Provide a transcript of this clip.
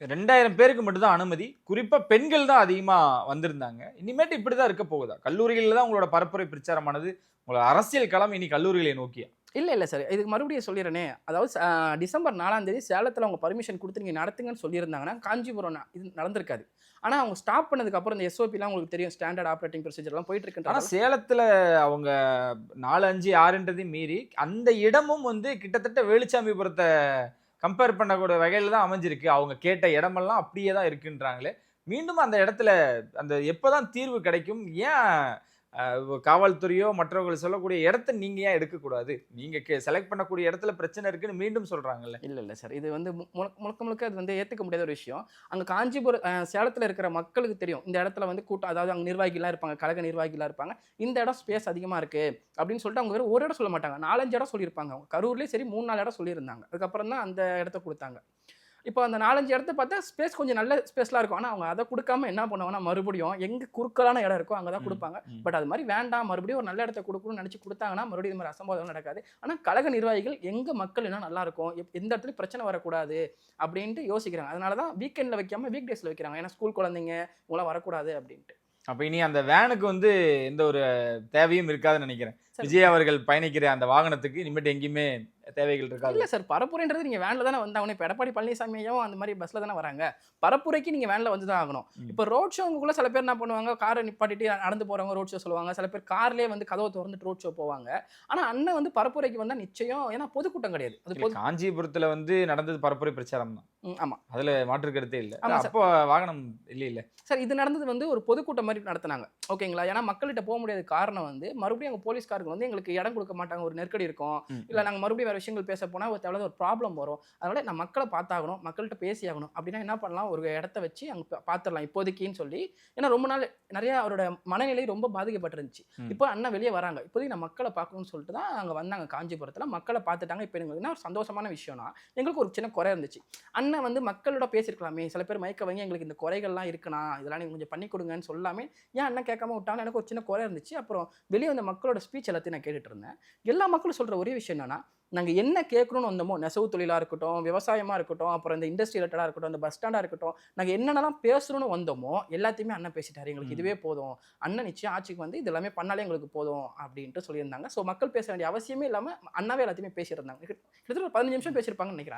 2000 பேருக்கு மட்டும் தான் அனுமதி. குறிப்பா பெண்கள் தான் அதிகமா வந்திருந்தாங்க. இனிமேட்டு இப்படிதான் இருக்க போகுதா? கல்லூரிகள்ல தான் உங்களோட பரப்புரை பிரச்சாரமானது, உங்களோட அரசியல் களம் இனி கல்லூரிகளை நோக்கியா? இல்ல சார். இதுக்கு மறுபடியும் சொல்லிர்றேனே. அதாவது டிசம்பர் 4ஆம் தேதி சேலத்துல அவங்க பர்மிஷன் குடுத்து நீங்க நடத்துங்கன்னு சொல்லியிருந்தாங்கன்னா, காஞ்சிபுரம் இது நடந்திருக்காது. ஆனா அவங்க ஸ்டாப் பண்ணதுக்கு அப்புறம் இந்த எஸ்ஓபிலாம் உங்களுக்கு தெரியும். ஸ்டாண்டர்ட் ஆப்பரேட்டிங் ப்ரொசீஜர்லாம் போயிட்டு ஆனா இருக்குன்றதால சேலத்துல அவங்க 4, 5, 6ன்றதையும் மீறி, அந்த இடமும் வந்து கிட்டத்தட்ட வேலுச்சாமிபுரத்த கம்பேர் பண்ணக்கூடிய வகையில தான் அமைஞ்சிருக்கு. அவங்க கேட்ட இடமெல்லாம் அப்படியே தான் இருக்குன்றாங்களே. மீண்டும் அந்த இடத்துல அந்த எப்பதான் தீர்வு கிடைக்கும்? ஏன் காவல்துறையோ, மற்றவர்கள் சொல்லக்கூடிய இடத்த நீங்க ஏன் எடுக்கக்கூடாது? நீங்க செலக்ட் பண்ணக்கூடிய இடத்துல பிரச்சனை இருக்குன்னு மீண்டும் சொல்றாங்கல்ல. இல்ல சார். இது வந்து முழுக்க முழுக்க அது வந்து ஏத்துக்க முடியாத ஒரு விஷயம். அங்க காஞ்சிபுரம் சேலத்துல இருக்கிற மக்களுக்கு தெரியும். இந்த இடத்துல வந்து கூட்டம் அதாவது அங்க நிர்வாகிகள்லாம் இருப்பாங்க. கழக நிர்வாகிகள்லாம் இருப்பாங்க. இந்த இடம் ஸ்பேஸ் அதிகமா இருக்கு அப்படின்னு சொல்லிட்டு அவங்க வெறும் ஒரு இடம் சொல்ல மாட்டாங்க. 4, 5 இடம் சொல்லியிருப்பாங்க. அவங்க கரூர்லயே சரி 3, 4 இடம் சொல்லியிருந்தாங்க. அதுக்கப்புறம் தான் அந்த இடத்த குடுத்தாங்க. இப்போ அந்த 4, 5 இடத்த பார்த்தா ஸ்பேஸ் கொஞ்சம் நல்ல ஸ்பேஸ்லாம் இருக்கும். ஆனா அவங்க அத குடுக்காம என்ன பண்ணுவாங்கன்னா, மறுபடியும் எங்க குறுக்கலான இடம் இருக்கோ அங்க தான் ம், குடுப்பாங்க. ம். பட் அது மாரி வேண்டாம் மறுபடியும் ஒரு நல்ல இடத்த குடுக்கணும்னு நெனச்சு குடுத்தாங்கன்னா, மறுபடியும் இது மாரி அசம்பாவிதம் நடக்காது. ஆனா கழக நிர்வாகிகள் எங்க மக்கள் இன்னும் நல்லா இருக்கும். எந்த இடத்துலயும் பிரச்சனை வரக்கூடாது அப்டின்ட்டு யோசிக்கிறாங்க. அதனால தான் வீக்கெண்ட்ல வைக்காம வீக் டேஸ்ல வைக்கிறாங்க. ஏன்னா ஸ்கூல் குழந்தைங்க இவங்கலாம் வரக்கூடாது அப்டின்ட்டு. அப்ப இனி அந்த வேனுக்கு வந்து எந்த ஒரு தேவையும் இருக்காதுன்னு நெனைக்கிறேன். சார் விஜய் அவர்கள் பயணிக்கிற அந்த வாகனத்துக்கு இனிமேட்டு எங்கேயுமே தேவைகள் இருக்காது. இல்ல சார். பரப்புரைன்றது நீங்க வேன்ல தானே வந்தாகணும். இப்ப எடப்பாடி பழனிசாமி ஐயாவும் அந்த மாரி பஸ்ல தானே வராங்க. பரப்புரைக்கு நீங்க வேன்ல வந்து தான் ஆகணும். ம். இப்ப ரோட் ஷோங்குள்ள சில பேர் என்ன பண்ணுவாங்க, கார நிப்பாட்டிட்டு நடந்து போறவங்க ரோட் ஷோ சொல்லுவாங்க. சில பேர் கார்லயே வந்து கதவ தொறந்துட்டு ரோட் ஷோ போவாங்க. ஆனா அண்ணன் வந்து பரப்புரைக்கு வந்தா நிச்சயம் ஏன்னா பொதுக்கூட்டம் கிடையாது. அது இல்ல பொது காஞ்சிபுரத்துல வந்து நடந்தது பரப்புரை பிரச்சாரம் தான். ஆமா. அதுல மாற்று கருத்தே இல்ல. ஆமா சார். அப்போ வாகனம் இல்லைல்ல. சார் இது நடந்தது வந்து ஒரு பொதுக்கூட்டம் மாரி நடத்துனாங்க. ஓகேங்களா? ஏன்னா மக்கள்கிட்ட போ முடியாத காரணம் வந்து மறுபடியும் அங்க போலீஸ்காரங்க வந்து எங்களுக்கு இடம் குடுக்க மாட்டாங்க. ஒரு நெருக்கடி இருக்கும். ம், இல்ல ம். நாங்க மறுபடியும் வேற விஷயங்கள் பேச போனா ஒரு தேவையில்லாத ஒரு ப்ராப்ளம் வரும். அதனால நான் மக்கள பார்த்தாகணும். மக்கள்ட்ட பேசியாகணும். அப்படின்னா என்ன பண்ணலாம்? ஒரு இடத்த வச்சு அங்க பார்த்துரலாம் இப்போதைக்குன்னு சொல்லி. ஏன்னா ரொம்ப நாள் நெறைய அவரோட மனநிலை ரொம்ப பாதிக்கப்பட்டிருந்துச்சு. ம். இப்போ அண்ணன் வெளிய வராங்க. இப்போதைக்கு நான் மக்கள பார்க்கணும்னு சொல்லிட்டு தான் அங்க வந்தாங்க காஞ்சிபுரத்துல. மக்கள பார்த்துட்டாங்க. இப்ப எங்களுக்கு என்ன ஒரு சந்தோஷமான விஷயம்னா, எங்களுக்கு ஒரு சின்ன குறை இருந்துச்சு. அண்ணன் வந்து மக்களோட பேசியிருக்கலாமே! சில பேர் மைக்க வாங்கி எங்களுக்கு இந்த குறைகள்லாம் இருக்குண்ணா, இதெல்லாம் நீங்க கொஞ்சம் பண்ணி குடுங்கன்னு சொல்லாமே, ஏன் அண்ணன் கேட்காம விட்டாங்கன்னு எனக்கு ஒரு சின்ன குறை இருந்துச்சு. அப்புறம் வெளிய வந்த மக்களோட ஸ்பீச் எல்லாத்தையும் நான் கேட்டுட்டு இருந்தேன். எல்லா மக்களும் சொல்ற ஒரே விஷயம் என்னன்னா, நாங்க என்ன கேட்கணும்னு வந்தோமோ, நெசவு தொழிலா இருக்கட்டும், விவசாயமா இருக்கட்டும், அப்புறம் இந்த இண்டஸ்ட்ரி ரிலேட்டடா இருக்கட்டும், இந்த பஸ் ஸ்டாண்டா இருக்கட்டும், நாங்க என்னென்னலாம் பேசணும்னு வந்தோமோ, எல்லாத்தையுமே அண்ணன் பேசிட்டாரு. எங்களுக்கு ம். இதுவே போதும். அண்ணன் நிச்சயம் ஆட்சிக்கு வந்து இது எல்லாமே பண்ணாலே எங்களுக்கு போதும் அப்டின்ட்டு சொல்லியிருந்தாங்க. ஸோ மக்கள் பேச வேண்டிய அவசியமே இல்லாம அண்ணாவே எல்லாத்தையுமே பேசியிருந்தாங்க. கிட்டத்தட்ட ஒரு 15 நிமிஷம் பேசியிருப்பாங்கன்னு நெனைக்கிறேன்.